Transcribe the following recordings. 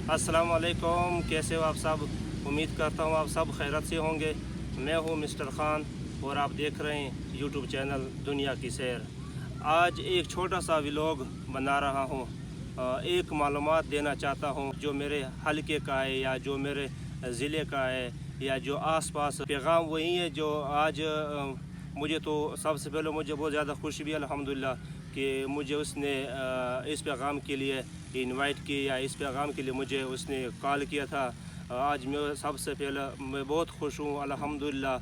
अस्सलाम वालेकुम, कैसे हो आप सब। उम्मीद करता हूँ आप सब खैरत से होंगे। मैं हूँ मिस्टर ख़ान और आप देख रहे हैं यूट्यूब चैनल दुनिया की सैर। आज एक छोटा सा व्लॉग बना रहा हूँ। एक मालूमात देना चाहता हूँ जो मेरे हलके का है या जो मेरे ज़िले का है या जो आसपास। पैगाम वही है जो आज मुझे तो सबसे पहले मुझे बहुत ज़्यादा खुशी भी अल्हम्दुलिल्लाह कि मुझे उसने इस पैगाम के लिए इनवाइट किया, इस पैगाम के लिए मुझे उसने कॉल किया था। आज मैं सबसे पहले मैं बहुत खुश हूँ अल्हम्दुलिल्लाह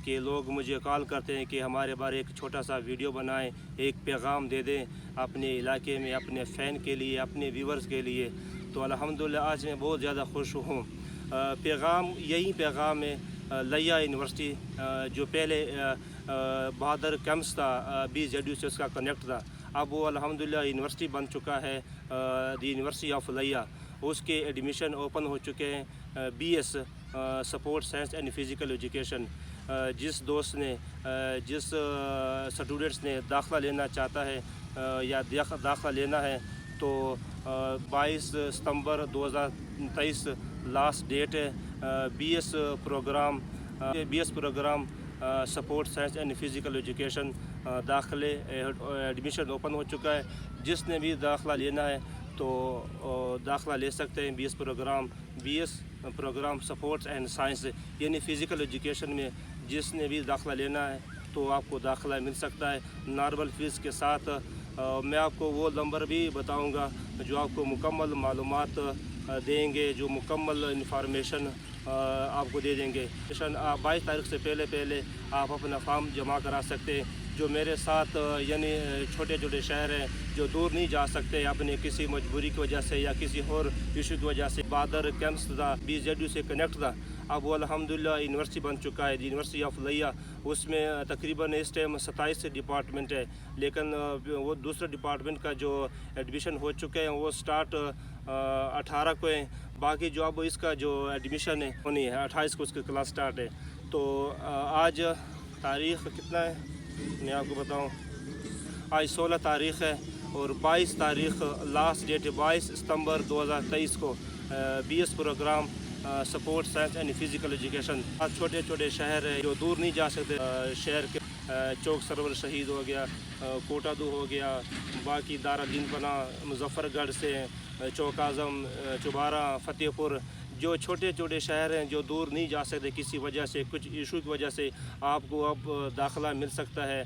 कि लोग मुझे कॉल करते हैं कि हमारे बारे एक छोटा सा वीडियो बनाएं, एक पैगाम दे दें अपने इलाके में, अपने फ़ैन के लिए, अपने व्यूवर्स के लिए। तो अल्हम्दुलिल्लाह आज मैं बहुत ज़्यादा खुश हूँ। पैगाम यही पैगाम है लिया यूनिवर्सिटी जो पहले बहादुर कैंप्स था, BZU से उसका कनेक्ट था। अब वो अल्हम्दुलिल्लाह यूनिवर्सिटी बन चुका है, द यूनिवर्सिटी ऑफ लिया। उसके एडमिशन ओपन हो चुके हैं। BS support science and physical education. जिस दोस्त ने जिस स्टूडेंट्स ने दाखिला लेना चाहता है या दाखिला लेना है तो 22 सितंबर 2023 लास्ट डेट है। BS programme support science and physical education दाखिले एडमिशन ओपन हो चुका है। जिसने भी दाखिला लेना है तो दाखिला ले सकते हैं। BS programme sports and science यानी फ़िज़िकल एजुकेशन में जिसने भी दाखिला लेना है तो आपको दाखिला मिल सकता है नॉर्मल फ़ीस के साथ। मैं आपको वो नंबर भी बताऊंगा जो आपको मुकम्मल मालूमात देंगे, जो मुकम्मल इंफॉर्मेशन आपको दे देंगे। 22 तारीख से पहले आप अपना फॉर्म जमा करा सकते हैं। जो मेरे साथ यानी छोटे छोटे शहर हैं जो दूर नहीं जा सकते अपने किसी मजबूरी की वजह से या किसी और इशू की वजह से। बहादुर कैंप्स था, BZU से कनेक्ट था। अब वो अल्हम्दुलिल्लाह यूनिवर्सिटी बन चुका है, यूनिवर्सिटी ऑफ लिया। उसमें तकरीबन इस टाइम 27 डिपार्टमेंट है, लेकिन वो दूसरे डिपार्टमेंट का जो एडमिशन हो चुके हैं वो स्टार्ट 18 को है। बाकी जो अब इसका जो एडमिशन है होनी है 28 को उसकी क्लास स्टार्ट है। तो आज तारीख़ कितना है मैं आपको बताऊं, आज 16 तारीख़ है और 22 तारीख़ लास्ट डेट है। 22 सितंबर 2023 को BS programme support science and physical education. आज छोटे छोटे शहर है जो दूर नहीं जा सकते, शहर के चौक सरवर शहीद हो गया, कोटादू हो गया, बाकी दारुल बना, मुजफ्फरगढ़ से चौक आज़म, चुबारा, फ़तेहपुर, जो छोटे छोटे शहर हैं जो दूर नहीं जा सकते किसी वजह से, कुछ इशू की वजह से, आपको अब दाखिला मिल सकता है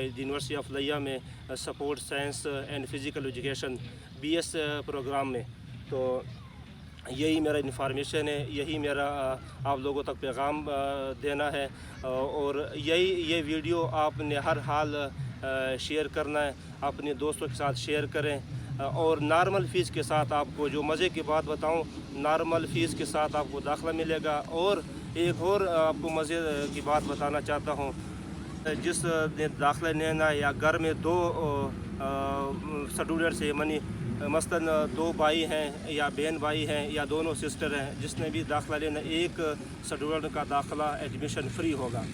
यूनिवर्सिटी ऑफ लिया में support science and physical education BS programme में। तो यही मेरा इन्फॉर्मेशन है, यही मेरा आप लोगों तक पैगाम देना है। और ये वीडियो आपने हर हाल शेयर करना है, अपने दोस्तों के साथ शेयर करें। और नॉर्मल फ़ीस के साथ आपको जो मज़े की बात बताऊं, नॉर्मल फ़ीस के साथ आपको दाखिला मिलेगा। और एक और आपको मज़े की बात बताना चाहता हूं, जिस ने दाखिला लेना है या घर में दो स्टूडेंट्स है, मनी मसलन दो भाई हैं या बहन भाई हैं या दोनों सिस्टर हैं, जिसने भी दाखिला लेना, एक स्टूडेंट का दाखिला एडमिशन फ्री होगा।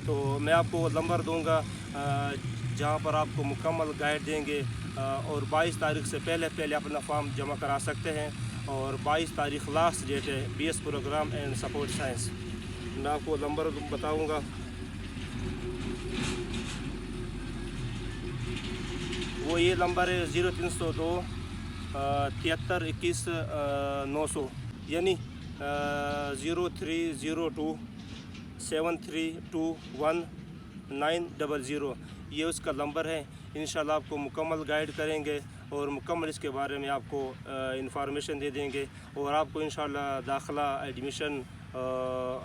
तो मैं आपको नंबर दूंगा जहां पर आपको मुकम्मल गाइड देंगे। और 22 तारीख से पहले अपना फॉर्म जमा करा सकते हैं। और 22 तारीख लास्ट डेट है BS programme and support science. मैं आपको नंबर बताऊंगा, वो ये नंबर है 0302 73 21 900 यानी 0302 7321 900। ये उसका नंबर है। इंशाल्लाह आपको मुकम्मल गाइड करेंगे और मुकम्मल इसके बारे में आपको इंफॉर्मेशन दे देंगे। और आपको इंशाल्लाह दाखिला एडमिशन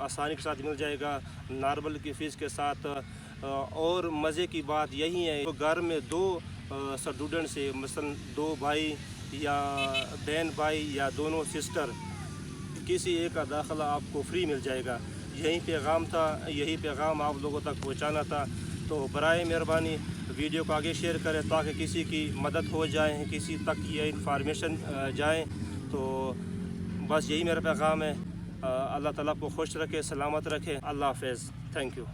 आसानी के साथ मिल जाएगा नॉर्मल की फ़ीस के साथ। और मज़े की बात यही है, तो घर में दो स्टूडेंट से, मसलन दो भाई या बहन भाई या दोनों सिस्टर, किसी एक का दाखिला आपको फ्री मिल जाएगा। यही पैगाम था, यही पैगाम आप लोगों तक पहुंचाना था। तो बराए मेहरबानी वीडियो को आगे शेयर करें ताकि किसी की मदद हो जाए, किसी तक ये इंफॉर्मेशन जाए। तो बस यही मेरा पैगाम है। अल्लाह ताला को खुश रखे, सलामत रखे। अल्लाह हाफ़िज़। Thank you.